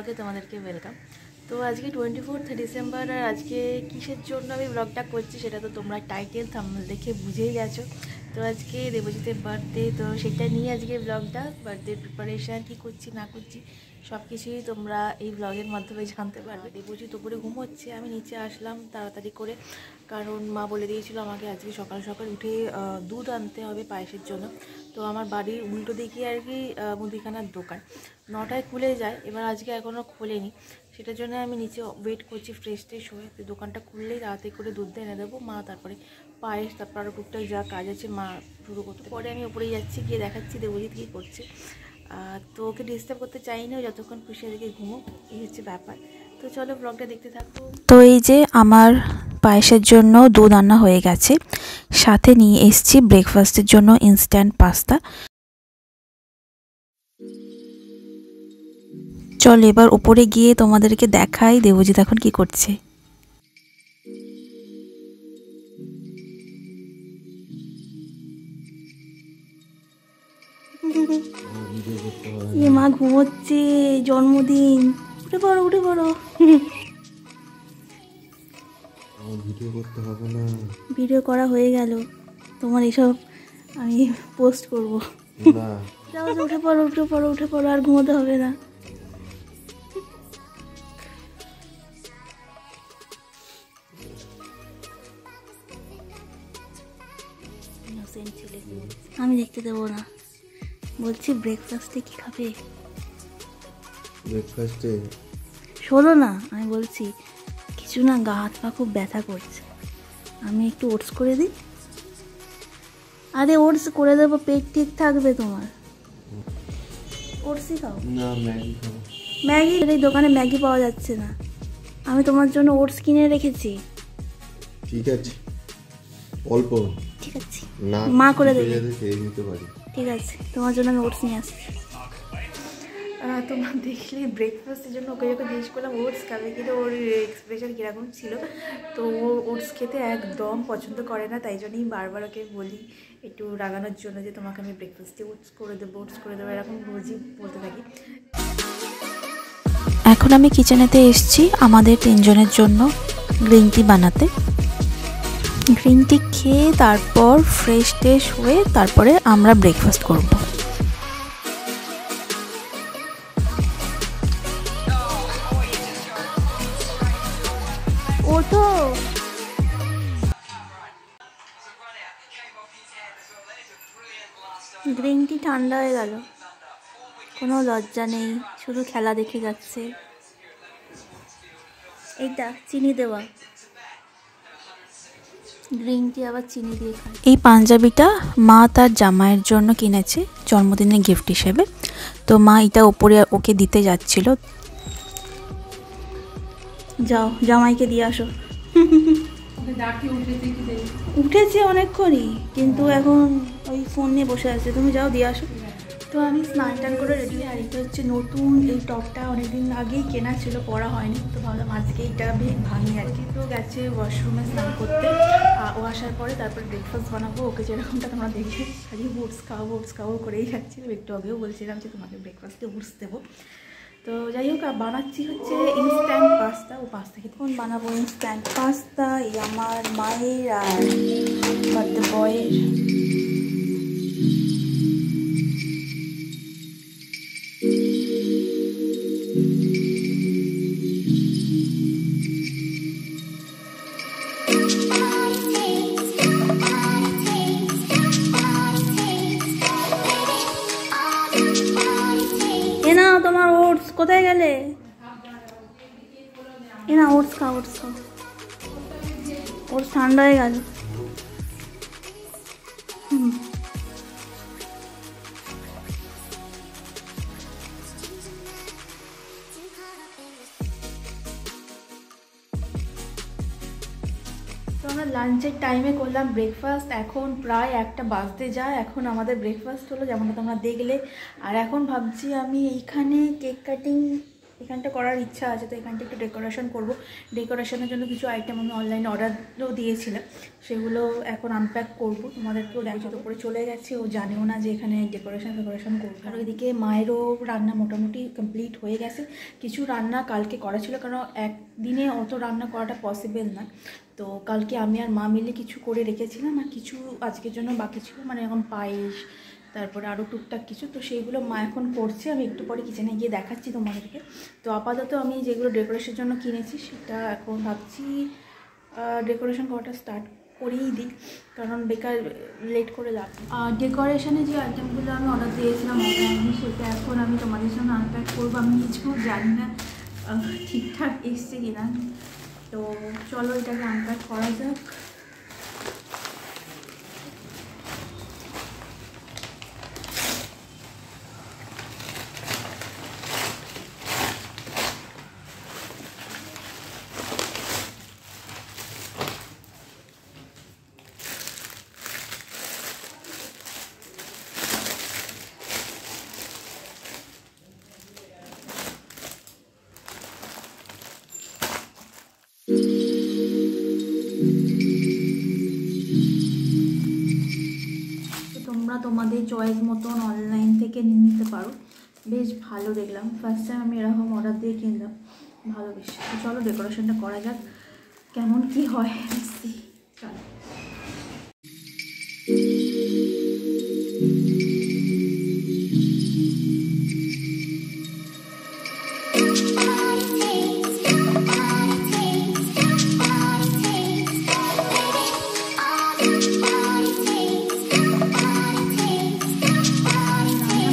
ব্লগে তোমাদেরকে ওয়েলকাম। তো আজকে 24 ডিসেম্বর, আর আজকে কিসের জন্য আমি ব্লগটা করছি সেটা তো তোমরা টাইটেল থাম্বনেল দেখে বুঝেই গেছো। তো আজকে দেবজিতের বার্থডে, তো সেটা নিয়ে আজকে ব্লগটা, বার্থডে প্রিপারেশান কী করছি না করছি সব কিছুই তোমরা এই ব্লগের মাধ্যমে জানতে পারবে। দেবজিৎ উপরে ঘুমোচ্ছে, আমি নিচে আসলাম তাড়াতাড়ি করে, কারণ মা বলে দিয়েছিল আমাকে আজকে সকাল সকাল উঠে দুধ আনতে হবে পায়েসের জন্য। তো আমার বাড়ির উল্টো দিকে আর কি মুদিখানার দোকান 9টায় খুলে যায়, এবার আজকে এখনও খোলেনি, সেটার জন্য আমি নিচে ওয়েট করছি ফ্রেশ ট্রেশ হয়ে। তো দোকানটা খুললেই তাড়াতাড়ি করে দুধ এনে দেবো মা, তারপরে পায়েস, তারপর আরও টুকটাক যা কাজ আছে মা শুরু করতে। পরে আমি ওপরে যাচ্ছি, গিয়ে দেখাচ্ছি দেবজিৎ কী করছে। তো ওকে ডিস্টার্ব করতে চাইনি, যতক্ষণ খুশি দিকে ঘুমো, এই হচ্ছে ব্যাপার। তো চলো ব্লগটা দেখতে থাকো। তো এই যে আমার পায়েসের জন্য দুধ আনা হয়ে গেছে, সাথে নিয়ে এসেছি ব্রেকফাস্টের জন্য ইনস্ট্যান্ট পাস্তা। চল এবার উপরে গিয়ে তোমাদেরকে দেখাই দেবজিৎ এখন কি করছে। মা ঘুমোচ্ছে, জন্মদিন, উঠে পড়ো উঠে পড়ো। ভিডিও করতে হবে না, ভিডিও করা হয়ে গেল, তোমার এসব আমি পোস্ট করব না। যাও উঠে পড়ো উঠে পড়ো উঠে পড়ো, আর ঘুমোতে হবে না। আমি দেখতে দেবো না, বলছি ব্রেকফাস্টে কি খাবে? ব্রেকফাস্টে শোনো না, আমি বলছি কিছু না, গা হাত পা খুব ব্যথা করছে, আমি একটু ওটস করে দিই। আরে ওটস করে দেবো, পেট ঠিক থাকবে তোমার। ওটসই খাও না, ম্যাগি খাবো। ম্যাগি? এই দোকানে ম্যাগি পাওয়া যাচ্ছে না, আমি তোমার জন্য ওটস কিনে রেখেছি। ঠিক আছে, অল্প। ঠিক আছে, না মা করে দেবে। খেয়ে নিতে পারি। ঠিক আছে, তোমার জন্য আমি ওটস নিয়ে আসছি। তোমরা দেখলে ব্রেকফাস্টের জন্য ওকে যখন জিজ্ঞেস করলাম ওটস খাবে, কিন্তু ওর এক্সপ্রেশন কীরকম ছিল। তো ও ওটস খেতে একদম পছন্দ করে না, তাই জন্যই বারবার ওকে বলি একটু রাগানোর জন্য যে তোমাকে আমি ব্রেকফাস্টে ওটস করে দেবো, এরকম রোজই বলতে থাকি। এখন আমি কিচেনেতে এসেছি আমাদের 3 জনের জন্য গ্রিন টি বানাতে। গ্রিন টি খেয়ে তারপর ফ্রেশ ট্রেশ হয়ে তারপরে আমরা ব্রেকফাস্ট করব। ওঠো, গ্রিন টি ঠান্ডা হয়ে গেল, কোনো লজ্জা নেই, শুধু খেলা দেখে যাচ্ছে। এইটা চিনি দেওয়া গ্রিন টি, আবার চিনি দিয়ে খায়। এই পাঞ্জাবিটা মা তার জামাইয়ের জন্য কিনেছে জন্মদিনের গিফট হিসেবে, তো মা এটা ওপরে ওকে দিতে যাচ্ছিল। যাও জামাইকে দিয়ে আসো। উঠেছে অনেকক্ষণই, কিন্তু এখন ওই ফোন নিয়ে বসে আছে, তুমি যাও দিয়ে আসো। তো আমি স্নান টান করে রেডি হয়ে, আর এটা হচ্ছে নতুন, এই টপটা অনেকদিন আগেই কেনা ছিল, পরা হয়নি, তো ভাবলাম আজকে এইটা ভাঙি আর কি। তো গেছে ওয়াশরুমে স্নান করতে, ও আসার পরে তারপর ব্রেকফাস্ট বানাবো। ওকে যেরকমটা তোমরা দেখে খালি ওটস খাবো করেই যাচ্ছিল, একটু আগেও বলছিলাম যে তোমাকে ব্রেকফাস্টে ওটস দেবো। তো যাই হোক, বানাচ্ছি হচ্ছে ইনস্ট্যান্ট পাস্তা। ও পাস্তা খেতে কোন বানাবো, ইনস্ট্যান্ট পাস্তা, এই আমার মায়ের আর বার্থডে বয়ের। এ নাও তোমার ওটস, কোথায় গেলে? এ না, ওটস খাও ওটস খাও, ওটস ঠান্ডা হয়ে গেল। তো আমরা লাঞ্চের টাইমে করলাম ব্রেকফাস্ট, এখন প্রায় 1টা বাজতে যায়, এখন আমাদের ব্রেকফাস্ট হলো যেমনটা তোমরা দেখলে। আর এখন ভাবছি আমি এইখানে কেক কাটিং এখানটা করার ইচ্ছা আছে, তো এখানটা একটু ডেকোরেশন করব। ডেকোরেশনের জন্য কিছু আইটেম আমি অনলাইনে অর্ডারও দিয়েছিলাম, সেগুলো এখন আনপ্যাক করব। তোমাদেরকেও দেখো, তো করে চলে গেছে, ও জানেও না যে এখানে ডেকোরেশন করবো। আর ওইদিকে মায়েরও রান্না মোটামুটি কমপ্লিট হয়ে গেছে। কিছু রান্না কালকে করা ছিল, কারণ একদিনে অত রান্না করাটা পসিবল না। তো কালকে আমি আর মা মিলে কিছু করে রেখেছিলাম, আর কিছু আজকের জন্য বাকি ছিল, মানে এখন পায়েস, তারপরে আরও টুকটাক কিছু, তো সেইগুলো মা এখন করছে। আমি একটু পরে কিচেনে গিয়ে দেখাচ্ছি তোমাদেরকে। তো আপাতত আমি যেগুলো ডেকোরেশনের জন্য কিনেছি সেটা এখন ভাবছি ডেকোরেশন করাটা স্টার্ট করেই দিই, কারণ বেকার লেট করে লাভ। ডেকোরেশনে যে আইটেমগুলো আমি অর্ডার দিয়েছিলাম অনলাইনে, সেটা এখন আমি তোমাদের জন্য আনপ্যাক করবো। আমি নিজেও জানি না ঠিকঠাক এসছে কিনা, তো চলো এটাকে আনপ্যাক করা যাক। তোমরা তোমাদের চয়েস মতন অনলাইন থেকে নিয়ে নিতে পারো, বেশ ভালো দেখলাম। ফার্স্ট টাইম আমি এরকম অর্ডার দিয়ে কিনলাম, ভালো বেশ। তো চলো ডেকোরেশনটা করা যাক, কেমন কি হয় বুঝছি। চলো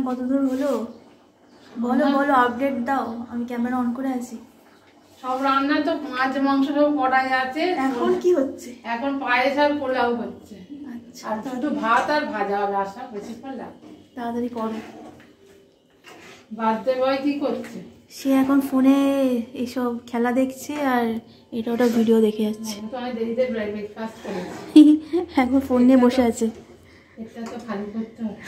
কতদূর হলো বলো বলো, আপডেট দাও। আমি ক্যামেরা অন করে আছি। সব রান্না তো মাছ মাংস সব করাই আছে। এখন কি হচ্ছে? এখন পায়েস আর পোলাও হচ্ছে। আচ্ছা, আর শুধু ভাত আর ভাজা হবে, আসা বেশিক্ষণ লাগবে। তাড়াতাড়ি করো। বার্থডে বয় কি করছে? সে এখন ফোনে এইসব খেলা দেখছে, আর এটা ওটা ভিডিও দেখে যাচ্ছে। তো আমি দেরিতে ব্রেকফাস্ট করেছি, এখন ফোন নিয়ে বসে আছে। এটা তো খালি করতে হবে।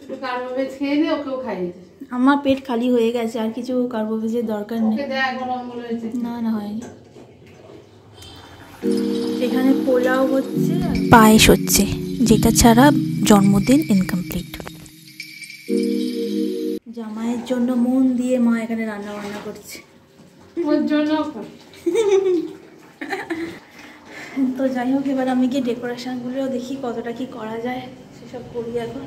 একটু কার্বোভেজ খেয়ে নে, ওকেও খাইয়ে দে। আমার পেট খালি হয়ে গেছে, আর কিছু কার্বোহাইড্রেটের দরকার নেই। ওকে দেখ গরম হয়েছে। না না হয়নি। এখানে পোলাও হচ্ছে, পায়েস হচ্ছে, যেটা ছাড়া জন্মদিন ইনকমপ্লিট। জামাইয়ের জন্য মন দিয়ে মা এখানে রান্না বান্না করছে। ওর জন্য তো যাই হোক, এবার আমি গিয়ে ডেকোরেশনগুলো দেখি কতটা কি করা যায়, সেসব করি এখন।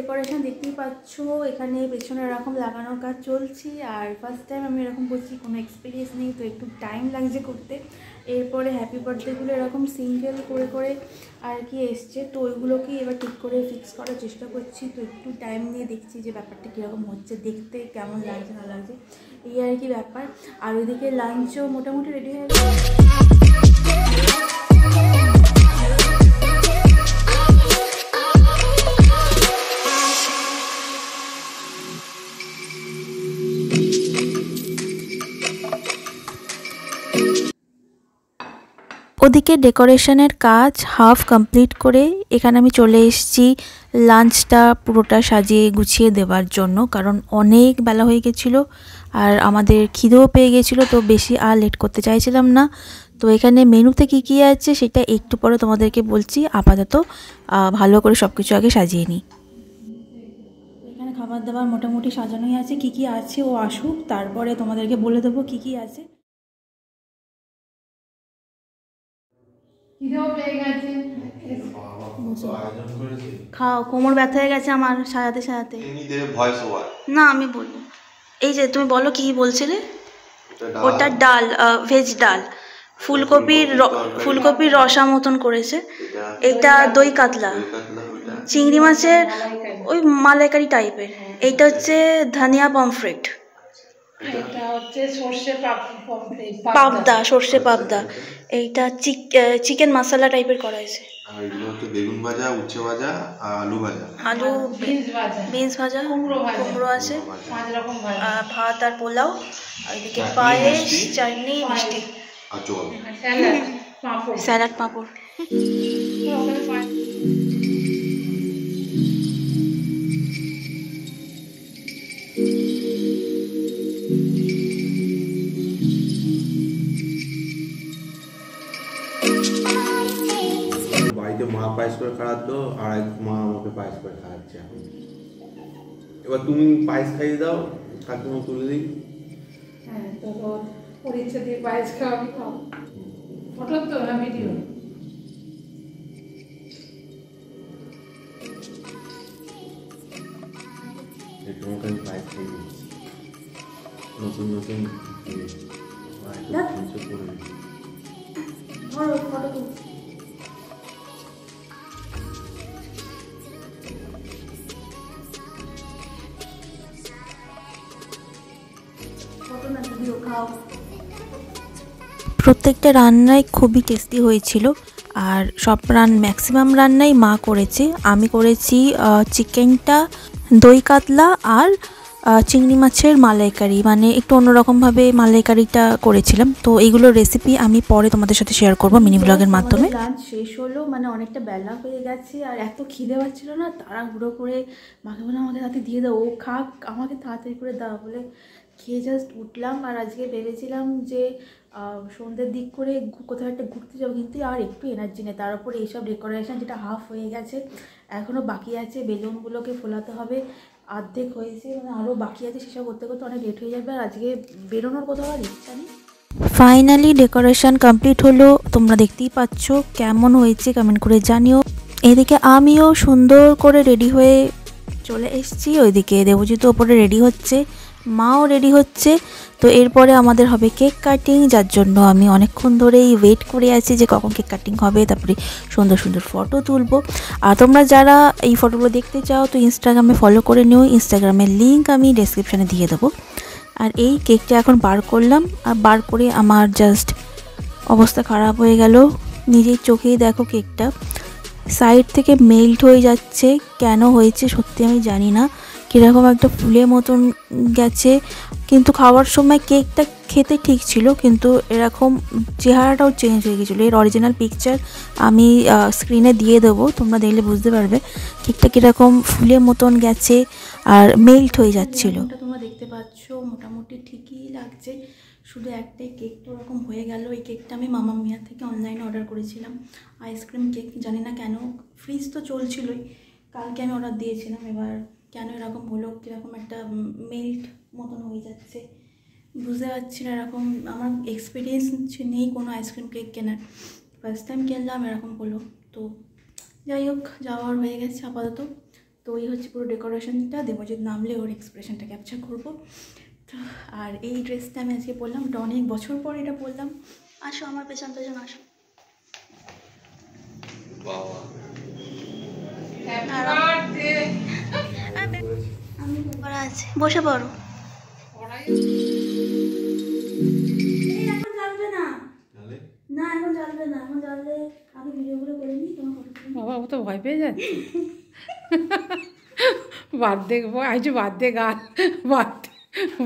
ডেকোরেশন দেখতেই পাচ্ছ, এখানে পেছনে এরকম লাগানোর কাজ চলছে। আর ফার্স্ট টাইম আমি এরকম করছি, কোনো এক্সপিরিয়েন্স নেই, তো একটু টাইম লাগছে করতে। এরপরে হ্যাপি বার্থডেগুলো এরকম সিঙ্গেল করে করে আর কি এসছে, তো ওইগুলোকেই এবার ঠিক করে ফিক্স করার চেষ্টা করছি। তো একটু টাইম নিয়ে দেখছি যে ব্যাপারটা কীরকম হচ্ছে, দেখতে কেমন লাগছে না লাগছে, এই আর কি ব্যাপার। আর ওইদিকে লাঞ্চও মোটামুটি রেডি হয়ে গেছে। ওদিকে ডেকোরেশনের কাজ হাফ কমপ্লিট করে এখানে আমি চলে এসেছি লাঞ্চটা পুরোটা সাজিয়ে গুছিয়ে দেওয়ার জন্য, কারণ অনেক বেলা হয়ে গেছিলো আর আমাদের খিদেও পেয়ে গেছিলো, তো বেশি আর লেট করতে চাইছিলাম না। তো এখানে মেনুতে কি কি আছে সেটা একটু পরে তোমাদেরকে বলছি, আপাতত ভালো করে সব কিছু আগে সাজিয়ে নিই। এখানে খাবার দাবার মোটামুটি সাজানোই আছে, কি কি আছে ও আসুক তারপরে তোমাদেরকে বলে দেবো কি কি আছে। খিদেও পেয়ে গেছে। খাও, কোমর ব্যথা হয়ে গেছে আমার সাজাতে সাজাতে। না আমি বলবো, এই যে তুমি বলো কি বলছিলে। ওটা ডাল, ভেজ ডাল, ফুলকপির রসা মতন করেছে। এটা দই কাতলা, চিংড়ি মাছের ওই মালাইকারি টাইপের। এইটা হচ্ছে ধনিয়া পমফ্রেট, এটা হচ্ছে সর্ষে পাবদা, সর্ষে পাবদা। এইটা চিকেন মশলা টাইপের করা হয়েছে। আর এগুলো হচ্ছে বেগুন ভাজা, উচ্ছে ভাজা, আলু ভাজা, বিনস ভাজা, কুমড়ো আছে, 5 রকম ভাজা, ভাত আর পোলাও, আর এদিকে পায়েস, চাটনি, মিষ্টি, আর জল। স্যালাড, পাঁপড়। বাড়িতে মা পায়েস করে খাওয়াতো, আর এক মা আমাকে পায়েস করে খাওয়াচ্ছে এখন। এবার তুমি পায়েস খাইয়ে দাও, কাকিমা তুলে দিই। হ্যাঁ, তো ওর ইচ্ছে দিয়ে পায়েস খাওয়াবি, খাও। ফটো তো না ভিডিও? তোমাকে আমি পায়েস খাইয়ে দিচ্ছি, নতুন নতুন করে। প্রত্যেকটা রান্নাই খুবই টেস্টি হয়েছিল। আর সব ম্যাক্সিমাম রান্নাই মা করেছে। আমি করেছি চিকেনটা, দই কাতলা আর চিংড়ি মাছের মালাইকারি, মানে একটু অন্যরকমভাবে মালাইকারিটা করেছিলাম। তো এইগুলোর রেসিপি আমি পরে তোমাদের সাথে শেয়ার করবো মিনি ব্লগের মাধ্যমে। লাঞ্চ শেষ হলো, মানে অনেকটা বেলা হয়ে গেছে, আর এত খিদে পাচ্ছিল না, তাড়াহুড়ো করে মাকে বলে আমাকে তাতে দিয়ে দাও, ও খাক, আমাকে তাড়াতাড়ি করে দাও বলে খেয়ে জাস্ট উঠলাম। আর আজকে ভেবেছিলাম যে সন্ধ্যের দিক করে কোথাও একটা ঘুরতে যাবো, কিন্তু আর একটু এনার্জি নেই। তার উপরে এইসব ডেকোরেশন যেটা হাফ হয়ে গেছে, এখনও বাকি আছে, বেলুনগুলোকে ফোলাতে হবে, অর্ধেক হয়েছে, মানে আরও বাকি আছে, সেসব করতে করতে অনেক লেট হয়ে যাবে। আর আজকে বেরোনোর কোথাও আর ইচ্ছা নেই। ফাইনালি ডেকোরেশন কমপ্লিট হলো, তোমরা দেখতেই পাচ্ছ কেমন হয়েছে কমেন্ট করে জানিও। এদিকে আমিও সুন্দর করে রেডি হয়ে চলে এসেছি, ওইদিকে দেবজিৎ ওপরে রেডি হচ্ছে, মাও রেডি হচ্ছে। তো এরপরে আমাদের হবে কেক কাটিং, যার জন্য আমি অনেকক্ষণ ধরেই ওয়েট করে আছি যে কখন কেক কাটিং হবে, তারপরে সুন্দর সুন্দর ফটো তুলবো। আর তোমরা যারা এই ফটোগুলো দেখতে চাও তো ইনস্টাগ্রামে ফলো করে নিও, ইনস্টাগ্রামের লিঙ্ক আমি ডেসক্রিপশানে দিয়ে দেবো। আর এই কেকটা এখন বার করলাম, আর বার করে আমার জাস্ট অবস্থা খারাপ হয়ে গেল। নিজের চোখেই দেখো কেকটা সাইড থেকে মেল্ট হয়ে যাচ্ছে, কেন হয়েছে সত্যি আমি জানি না। কীরকম একটা ফুলের মতন গেছে, কিন্তু খাওয়ার সময় কেকটা খেতে ঠিক ছিল, কিন্তু এরকম চেহারাটাও চেঞ্জ হয়ে গেছিলো। এর অরিজিনাল পিকচার আমি স্ক্রিনে দিয়ে দেবো, তোমরা দেখলে বুঝতে পারবে কেকটা কীরকম ফুলের মতন গেছে আর মেল্ট হয়ে যাচ্ছিলো। তোমরা দেখতে পাচ্ছ মোটামুটি ঠিকই লাগছে, শুধু একটাই কেকটা ওরকম হয়ে গেল। এই কেকটা আমি মামা মিয়া থেকে অনলাইনে অর্ডার করেছিলাম, আইসক্রিম কেক। জানি না কেন, ফ্রিজ তো চলছিলই, কালকে আমি অর্ডার দিয়েছিলাম, এবার কেন এরকম হলো, কীরকম একটা মেল্ট মতন হয়ে যাচ্ছে, বুঝতে পারছি না। এরকম আমার এক্সপিরিয়েন্স নেই কোনো আইসক্রিম কেক কেনার, ফার্স্ট টাইম কিনলাম, এরকম হলো। তো যাই হোক, যাওয়ার হয়ে গেছে আপাতত। তো এই হচ্ছে পুরো ডেকোরেশনটা, দেবজিৎ নামলে ওর এক্সপ্রেশনটা ক্যাপচার করবো। তো আর এই ড্রেসটা আমি আজকে পরলাম, এটা অনেক বছর পর এটা পরলাম। আসো আমার পেছন পেছন আসো। আমি করা আছে, বসে পড়ো। এখন জ্বালবে না, না এখন জ্বালবে না, এখন জ্বাললে আগে ভিডিওগুলো করে নিই, তোমার ফটো। বাবা, ও তো ভয় পেয়ে যাচ্ছে। বার্থডে বয়, আজ বার্থডে গান, বার্থডে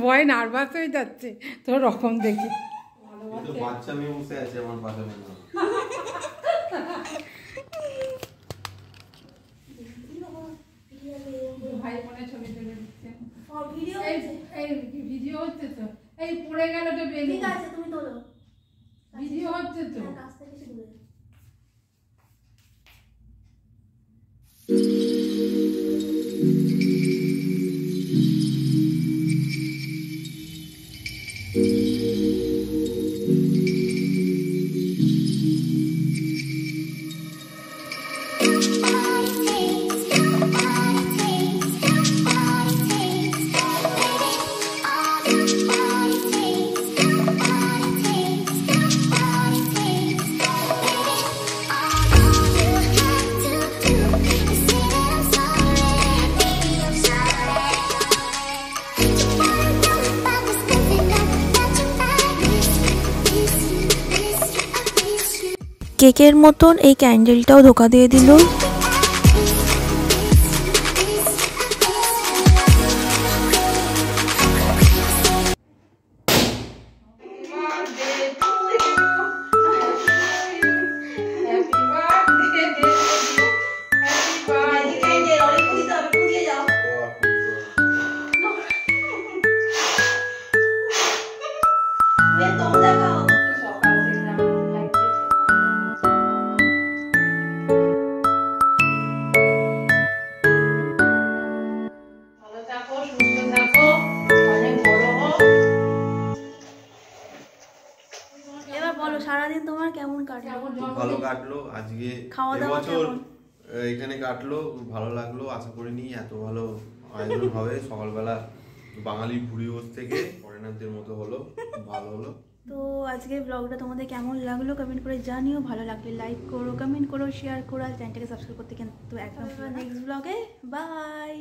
বয় নার্ভাস হয়ে যাচ্ছে তোর রকম দেখি। বাচ্চা মেয়ে বসে আছে আমার পাশে। ভাই বোনে ছবি তুলে দিচ্ছে, ভিডিও হচ্ছে তো, এই পড়ে গেল তো বেলুন। ঠিক আছে, তুমি তোলো, ভিডিও হচ্ছে তো। কাছ থেকে শুরু। কেকের মতন এই ক্যান্ডেলটাও ধোকা দিয়ে দিল। এবার বলো সারাদিন তোমার কেমন কাটলো? খুব ভালো কাটলো আজকে। খাওয়া দাওয়া এবছর কেমন? এখানে কাটলো, খুব ভালো লাগলো। আশা করিনি এত ভালো আয়োজন হবে। সকালবেলা বাঙালি ভুড়ি ভোজ থেকে ফরেনারদের মতো হলো, খুব ভালো হলো। তো আজকে ব্লগটা তোমাদের কেমন লাগলো কমেন্ট করে জানিও। ভালো লাগলে লাইক করো, কমেন্ট করো, শেয়ার করো, আর চ্যানেলটাকে সাবস্ক্রাইব করতে কিন্তু একদম। নেক্সট ব্লগে বাই।